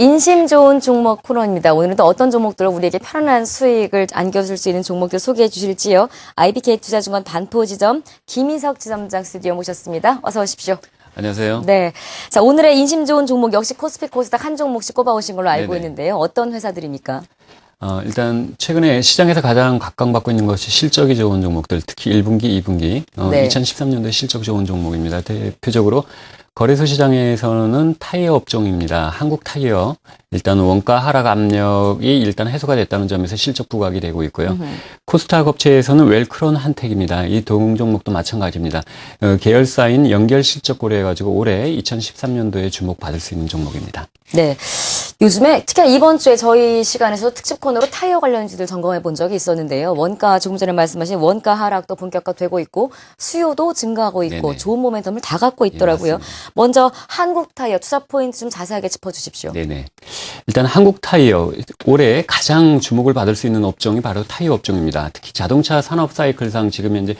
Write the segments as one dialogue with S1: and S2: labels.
S1: 인심 좋은 종목 코너입니다. 오늘은 또 어떤 종목들로 우리에게 편안한 수익을 안겨줄 수 있는 종목들 소개해 주실지요. IBK 투자증권 반포지점 김희석 지점장 스튜디오 모셨습니다. 어서 오십시오.
S2: 안녕하세요.
S1: 네. 자, 오늘의 인심 좋은 종목 역시 코스피 코스닥 한 종목씩 꼽아오신 걸로 알고
S2: 네네.
S1: 있는데요. 어떤 회사들입니까?
S2: 일단 최근에 시장에서 가장 각광받고 있는 것이 실적이 좋은 종목들, 특히 1분기, 2분기,
S1: 네.
S2: 2013년도에 실적 좋은 종목입니다. 대표적으로 거래소 시장에서는 타이어 업종입니다. 한국 타이어, 일단 원가 하락 압력이 일단 해소가 됐다는 점에서 실적 부각이 되고 있고요. 코스닥 업체에서는 웰크론 한택입니다. 이 동종목도 마찬가지입니다. 계열사인 연결 실적 고려해가지고 올해 2013년도에 주목받을 수 있는 종목입니다.
S1: 네. 요즘에 특히 이번 주에 저희 시간에서 특집 코너로 타이어 관련주들 점검해 본 적이 있었는데요. 원가 조금 전에 말씀하신 원가 하락도 본격화되고 있고 수요도 증가하고 있고
S2: 네네.
S1: 좋은 모멘텀을 다 갖고 있더라고요.
S2: 맞습니다.
S1: 먼저 한국 타이어 투자 포인트 좀 자세하게 짚어주십시오.
S2: 네네. 일단 한국 타이어, 올해 가장 주목을 받을 수 있는 업종이 바로 타이어 업종입니다. 특히 자동차 산업 사이클상 지금 현재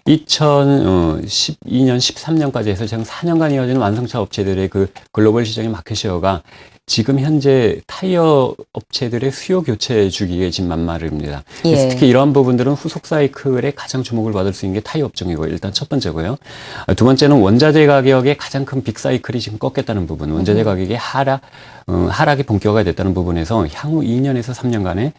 S2: 2012년, 13년까지 해서 지금 4년간 이어지는 완성차 업체들의 그 글로벌 시장의 마켓시어가 지금 현재 타이어 업체들의 수요 교체 주기에 지금 만마릅니다. 그래서
S1: 예.
S2: 특히 이러한 부분들은 후속 사이클에 가장 주목을 받을 수 있는 게 타이어 업종이고 일단 첫 번째고요. 두 번째는 원자재 가격의 가장 큰 빅 사이클이 지금 꺾였다는 부분, 원자재 가격의 하락이 본격화가 됐다는 부분에서 향후 2년에서 3년간의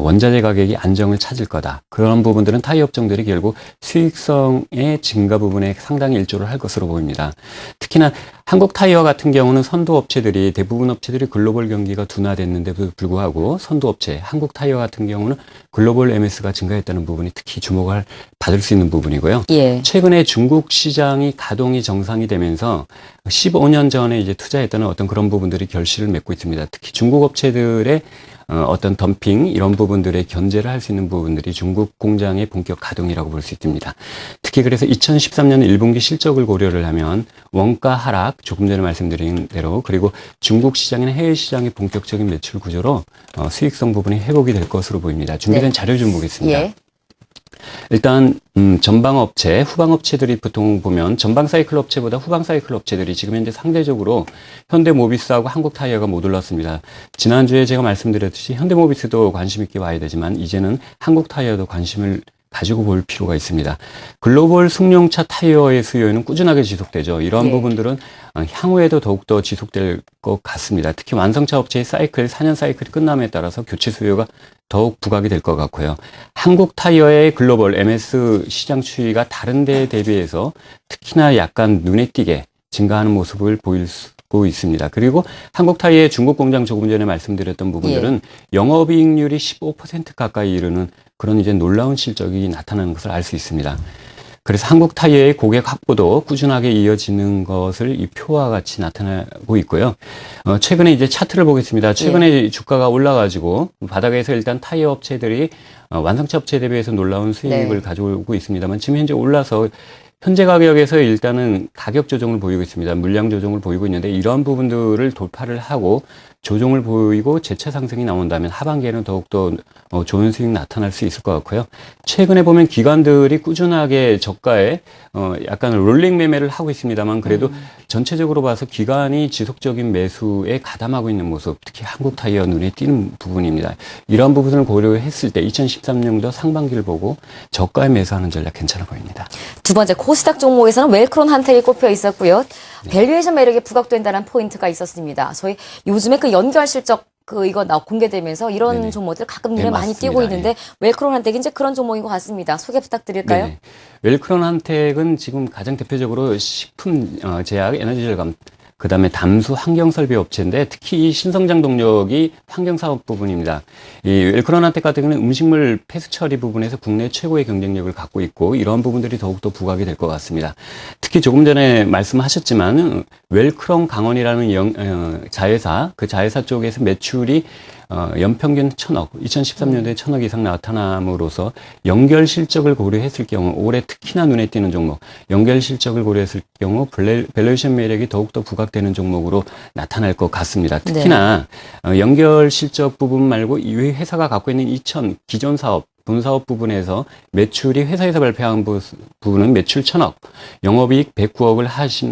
S2: 원자재 가격이 안정을 찾을 거다. 그런 부분들은 타이어 업종들이 결국 수익성의 증가 부분에 상당히 일조를 할 것으로 보입니다. 특히나 한국 타이어 같은 경우는 선도 업체들이 대부분 업체들이 글로벌 경기가 둔화됐는데도 불구하고 선도 업체 한국 타이어 같은 경우는 글로벌 MS가 증가했다는 부분이 특히 주목을 받을 수 있는 부분이고요.
S1: 예.
S2: 최근에 중국 시장이 가동이 정상이 되면서 15년 전에 이제 투자했던 어떤 그런 부분들이 결실을 맺고 있습니다. 특히 중국 업체들의 어떤 덤핑 이런 부분들의 견제를 할 수 있는 부분들이 중국 공장의 본격 가동이라고 볼 수 있습니다. 특히 그래서 2013년 1분기 실적을 고려를 하면 원가 하락 조금 전에 말씀드린 대로 그리고 중국 시장이나 해외 시장의 본격적인 매출 구조로 수익성 부분이 회복이 될 것으로 보입니다. 준비된
S1: 네.
S2: 자료 좀 보겠습니다.
S1: 예.
S2: 일단 전방업체, 후방업체들이 보통 보면 전방 사이클 업체보다 후방 사이클 업체들이 지금 현재 상대적으로 현대모비스하고 한국타이어가 못 올랐습니다. 지난주에 제가 말씀드렸듯이 현대모비스도 관심 있게 봐야 되지만 이제는 한국타이어도 관심을 가지고 볼 필요가 있습니다. 글로벌 승용차 타이어의 수요는 꾸준하게 지속되죠. 이러한
S1: 예.
S2: 부분들은 향후에도 더욱더 지속될 것 같습니다. 특히 완성차 업체의 사이클, 4년 사이클이 끝남에 따라서 교체 수요가 더욱 부각이 될 것 같고요. 한국 타이어의 글로벌 MS 시장 추이가 다른 데에 대비해서 특히나 약간 눈에 띄게 증가하는 모습을 보일 수 있습니다. 그리고 한국 타이어의 중국 공장 조금 전에 말씀드렸던 부분들은 영업이익률이 15% 가까이 이르는 그런 이제 놀라운 실적이 나타나는 것을 알 수 있습니다. 그래서 한국 타이어의 고객 확보도 꾸준하게 이어지는 것을 이 표와 같이 나타나고 있고요. 최근에 이제 차트를 보겠습니다. 최근에 주가가 올라가지고 바닥에서 일단 타이어 업체들이 완성차 업체에 대비해서 놀라운 수익을 가져오고 있습니다만 지금 현재 올라서 현재 가격에서 일단은 가격 조정을 보이고 있습니다. 물량 조정을 보이고 있는데 이러한 부분들을 돌파를 하고 조정을 보이고 재차 상승이 나온다면 하반기에는 더욱더 좋은 수익 나타날 수 있을 것 같고요. 최근에 보면 기관들이 꾸준하게 저가에 약간 롤링 매매를 하고 있습니다만 그래도 전체적으로 봐서 기관이 지속적인 매수에 가담하고 있는 모습, 특히 한국타이어 눈에 띄는 부분입니다. 이러한 부분을 고려했을 때 2013년도 상반기를 보고 저가에 매수하는 전략 괜찮아 보입니다.
S1: 두 번째 코스닥 종목에서는 웰크론 한택이 꼽혀 있었고요. 밸류에이션 매력이 부각된다는 포인트가 있었습니다. 저희 요즘에 그 연결 실적 이거 공개되면서 이런
S2: 네네.
S1: 종목들 가끔
S2: 네,
S1: 눈에 많이
S2: 맞습니다.
S1: 띄고 있는데
S2: 예.
S1: 웰크론 한택이 이제 그런 종목인 것 같습니다. 소개 부탁드릴까요?
S2: 네. 웰크론 한택은 지금 가장 대표적으로 식품 제약, 에너지 절감, 그다음에 담수 환경 설비 업체인데 특히 이 신성장 동력이 환경 사업 부분입니다. 이 웰크론 한택 같은 경우는 음식물 폐수 처리 부분에서 국내 최고의 경쟁력을 갖고 있고 이러한 부분들이 더욱더 부각이 될 것 같습니다. 특히 조금 전에 말씀하셨지만 웰크론 강원이라는 자회사, 그 자회사 쪽에서 매출이 연평균 1,000억, 2013년도에 1,000억 이상 나타남으로써 연결 실적을 고려했을 경우 올해 특히나 눈에 띄는 종목, 연결 실적을 고려했을 경우 밸류에이션 매력이 더욱더 부각되는 종목으로 나타날 것 같습니다. 특히나 연결 실적 부분 말고 이 회사가 갖고 있는 기존 사업, 본사업 부분에서 매출이 회사에서 발표한 부분은 매출 1,000억, 영업이익 109억을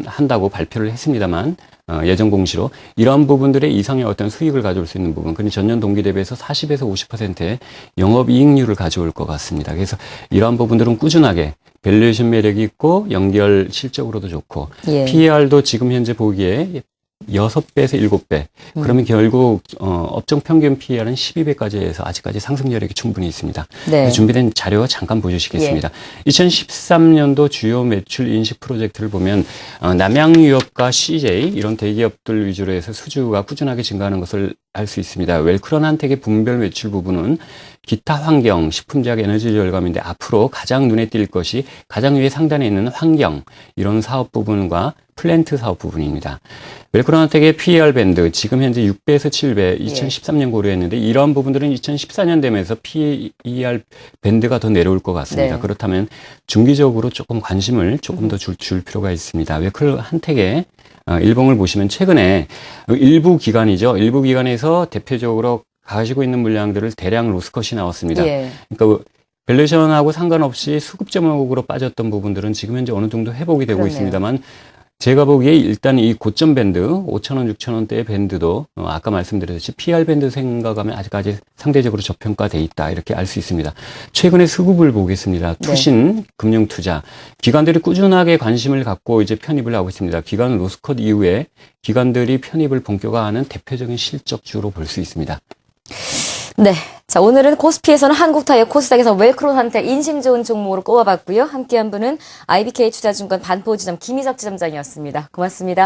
S2: 한다고 발표를 했습니다만 예전 공시로 이런 부분들의 이상의 어떤 수익을 가져올 수 있는 부분, 그리고 전년 동기 대비해서 40에서 50%의 영업이익률을 가져올 것 같습니다. 그래서 이러한 부분들은 꾸준하게 밸류에이션 매력이 있고 연결 실적으로도 좋고
S1: 예.
S2: PER도 지금 현재 보기에 6배에서 7배. 그러면 결국 업종 평균 PER은 12배까지 해서 아직까지 상승 여력이 충분히 있습니다.
S1: 네.
S2: 준비된 자료 잠깐 보여주시겠습니다. 2013년도 주요 매출 인식 프로젝트를 보면 남양유업과 CJ 이런 대기업들 위주로 해서 수주가 꾸준하게 증가하는 것을 알 수 있습니다. 웰크론 한택의 분별 매출 부분은 기타 환경, 식품제약, 에너지 절감인데 앞으로 가장 눈에 띌 것이 가장 위에 상단에 있는 환경 이런 사업 부분과 플랜트 사업 부분입니다. 웰크론 한택의 PER 밴드 지금 현재 6배에서 7배 2013년 고려했는데 이러한 부분들은 2014년 되면서 PER 밴드가 더 내려올 것 같습니다.
S1: 네.
S2: 그렇다면 중기적으로 조금 관심을 조금 더 줄 필요가 있습니다. 웰크론 한택의 일봉을 보시면 최근에 일부 기관이죠. 일부 기관에서 대표적으로 가지고 있는 물량들을 대량 로스컷이 나왔습니다.
S1: 예.
S2: 그러니까 밸류에이션하고 상관없이 수급 종목으로 빠졌던 부분들은 지금 현재 어느 정도 회복이 되고
S1: 그렇네요.
S2: 있습니다만 제가 보기에 일단 이 고점 밴드 5,000원, 6,000원대의 밴드도 아까 말씀드렸듯이 PR 밴드 생각하면 아직까지 상대적으로 저평가돼 있다 이렇게 알 수 있습니다. 최근에 수급을 보겠습니다. 투신, 금융투자 기관들이 꾸준하게 관심을 갖고 이제 편입을 하고 있습니다. 기관 로스컷 이후에 기관들이 편입을 본격화하는 대표적인 실적주로 볼 수 있습니다.
S1: 네. 자, 오늘은 코스피에서는 한국타이어, 코스닥에서 웰크론 한택 인심 좋은 종목으로 꼽아봤고요. 함께한 분은 IBK 투자증권 반포지점 김희석 지점장이었습니다. 고맙습니다.